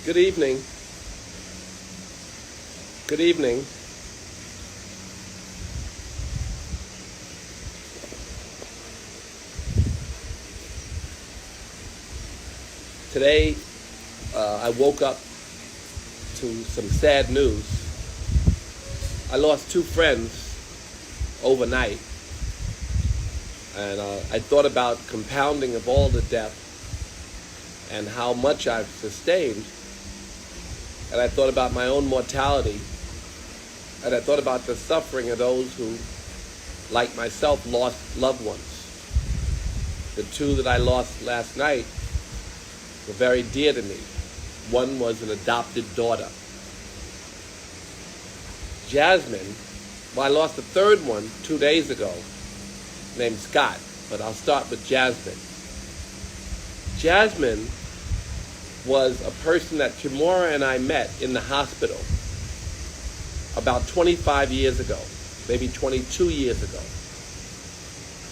Good evening. Good evening. Today, I woke up to some sad news. I lost two friends overnight, and I thought about compounding of all the death and how much I've sustained, and I thought about my own mortality, and I thought about the suffering of those who, like myself, lost loved ones. The two that I lost last night were very dear to me. One was an adopted daughter. Jasmine, well, I lost a third one 2 days ago, named Scott, but I'll start with Jasmine. Jasmine was a person that Tamora and I met in the hospital about 25 years ago, maybe 22 years ago.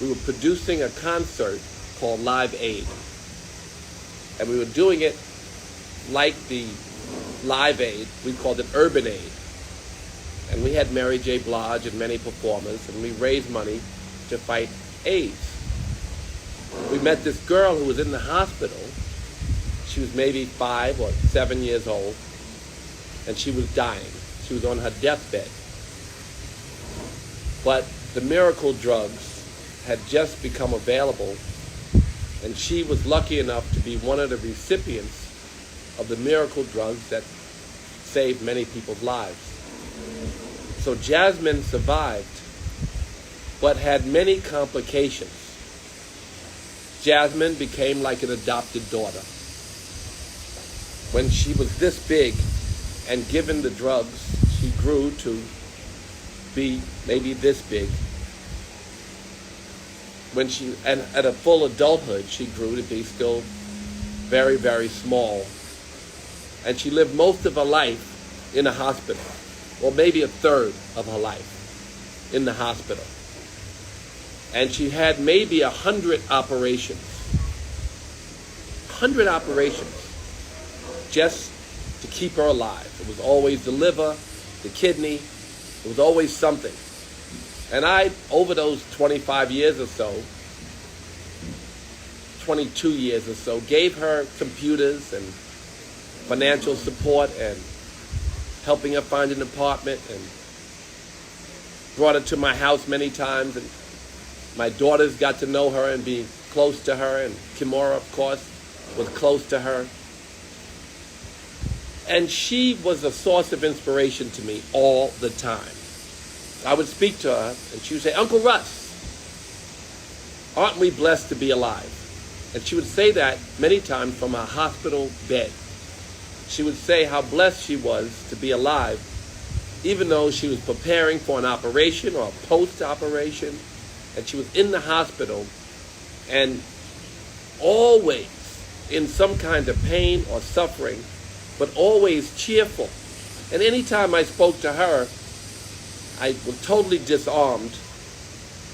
We were producing a concert called Live Aid, and we were doing it like the Live Aid. We called it Urban Aid, and we had Mary J. Blodge and many performers, and we raised money to fight AIDS. We met this girl who was in the hospital. She was maybe 5 or 7 years old, and she was dying. She was on her deathbed. But the miracle drugs had just become available, and she was lucky enough to be one of the recipients of the miracle drugs that saved many people's lives. So Jasmine survived, but had many complications. Jasmine became like an adopted daughter. When she was this big and given the drugs, she grew to be maybe this big. When she, and at a full adulthood, she grew to be still very, very small. And she lived most of her life in a hospital, or maybe a third of her life in the hospital. And she had maybe 100 operations. 100 operations just to keep her alive. It was always the liver, the kidney, it was always something. And I, over those 25 years or so, 22 years or so, gave her computers and financial support and helping her find an apartment, and brought her to my house many times, and my daughters got to know her and be close to her, and Kimora, of course, was close to her. And she was a source of inspiration to me all the time. I would speak to her, and she would say, "Uncle Russ, aren't we blessed to be alive?" And she would say that many times from her hospital bed. She would say how blessed she was to be alive, even though she was preparing for an operation or a post-operation, and she was in the hospital, and always in some kind of pain or suffering, but always cheerful. And anytime I spoke to her, I was totally disarmed,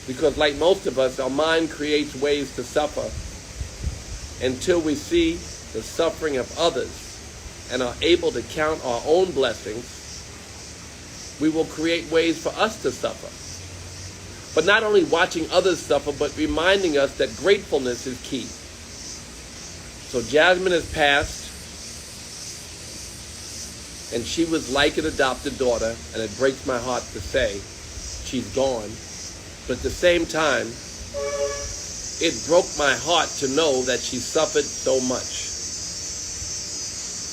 because like most of us, our mind creates ways to suffer until we see the suffering of others and are able to count our own blessings. We will create ways for us to suffer. But not only watching others suffer, but reminding us that gratefulness is key. So Jasmine has passed, and she was like an adopted daughter, and it breaks my heart to say she's gone. But at the same time, it broke my heart to know that she suffered so much.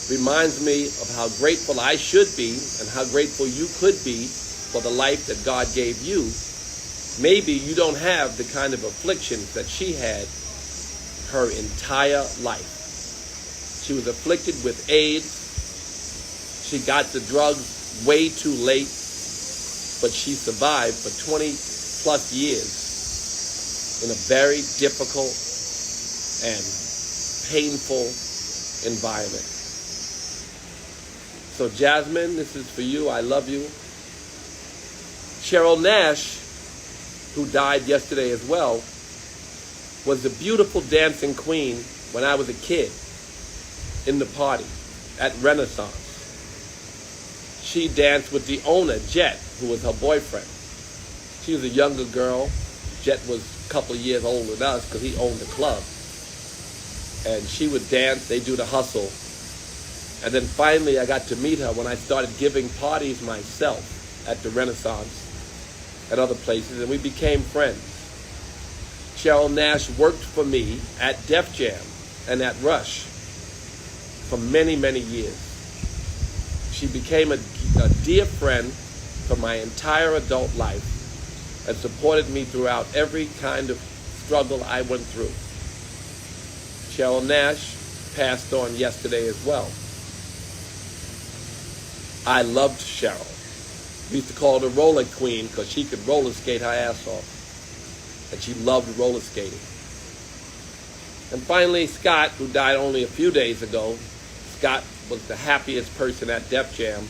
Reminds me of how grateful I should be and how grateful you could be for the life that God gave you. Maybe you don't have the kind of afflictions that she had her entire life. She was afflicted with AIDS. She got the drugs way too late, but she survived for 20 plus years in a very difficult and painful environment. So Jasmine, this is for you. I love you. Cheryl Nash, who died yesterday as well, was a beautiful dancing queen when I was a kid in the party. at Renaissance. She danced with the owner, Jet, who was her boyfriend. She was a younger girl. Jet was a couple of years older than us because he owned the club. And she would dance, they do the hustle. And then finally I got to meet her when I started giving parties myself at the Renaissance and other places, and we became friends. Cheryl Nash worked for me at Def Jam and at Rush for many, many years. She became a dear friend for my entire adult life and supported me throughout every kind of struggle I went through. Cheryl Nash passed on yesterday as well. I loved Cheryl. We used to call her the roller queen because she could roller skate her ass off. And she loved roller skating. And finally, Scott, who died only a few days ago. Scott was the happiest person at Def Jam,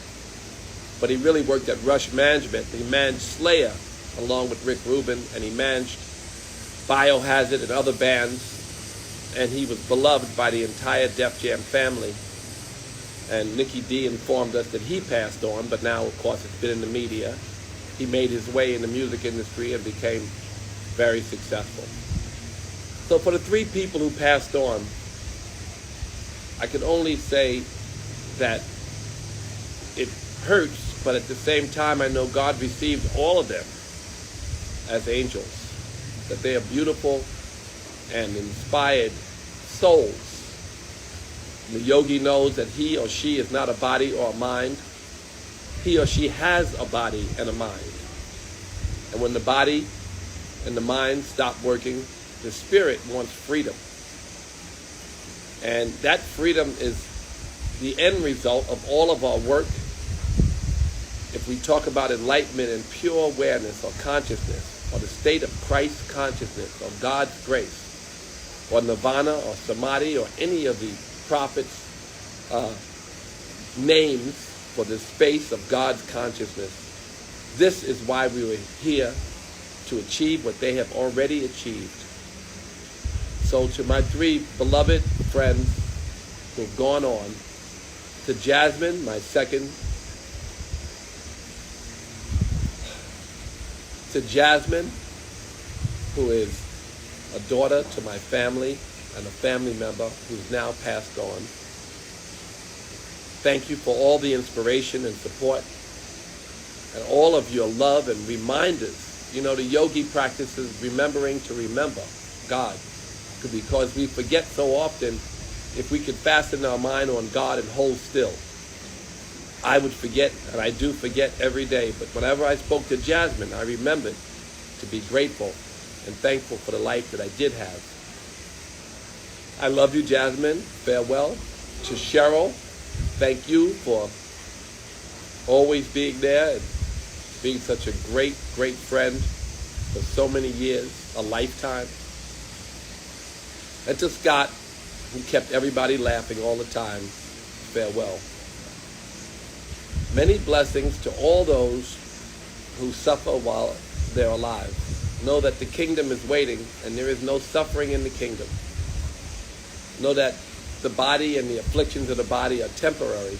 but he really worked at Rush Management. He managed Slayer along with Rick Rubin, and he managed Biohazard and other bands, and he was beloved by the entire Def Jam family. And Nikki D informed us that he passed on, but now, of course, it's been in the media. He made his way in the music industry and became very successful. So for the three people who passed on, I can only say that it hurts, but at the same time, I know God received all of them as angels, that they are beautiful and inspired souls. The yogi knows that he or she is not a body or a mind. He or she has a body and a mind. And when the body and the mind stop working, the spirit wants freedom. And that freedom is the end result of all of our work. If we talk about enlightenment and pure awareness or consciousness, or the state of Christ consciousness, or God's grace, or nirvana, or samadhi, or any of the prophets' names for the space of God's consciousness, this is why we were here, to achieve what they have already achieved. So to my three beloved friends who have gone on, to Jasmine, my second, to Jasmine, who is a daughter to my family and a family member who's now passed on. Thank you for all the inspiration and support and all of your love and reminders. You know, the yogi practices remembering to remember God, because we forget so often. If we could fasten our mind on God and hold still, I would forget, and I do forget every day. But whenever I spoke to Jasmine, I remembered to be grateful and thankful for the life that I did have. I love you, Jasmine. Farewell. To Cheryl, thank you for always being there and being such a great, great friend for so many years, a lifetime. And to Scott, who kept everybody laughing all the time, farewell. Many blessings to all those who suffer while they're alive. Know that the kingdom is waiting, and there is no suffering in the kingdom. Know that the body and the afflictions of the body are temporary,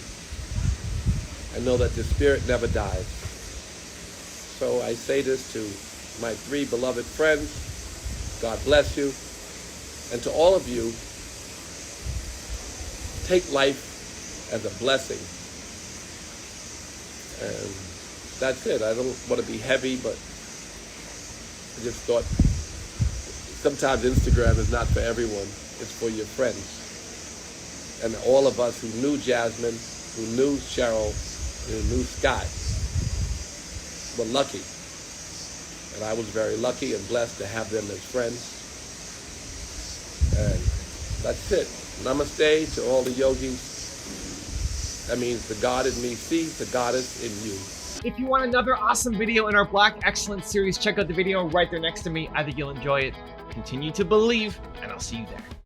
and know that the spirit never dies. So I say this to my three beloved friends. God bless you. And to all of you, take life as a blessing. And that's it. I don't want to be heavy, but I just thought sometimes Instagram is not for everyone. It's for your friends. And all of us who knew Jasmine, who knew Cheryl, who knew Scott, were lucky. And I was very lucky and blessed to have them as friends. And that's it. Namaste to all the yogis. That means the God in me sees the goddess in you. If you want another awesome video in our Black Excellence series, check out the video right there next to me. I think you'll enjoy it. Continue to believe, and I'll see you there.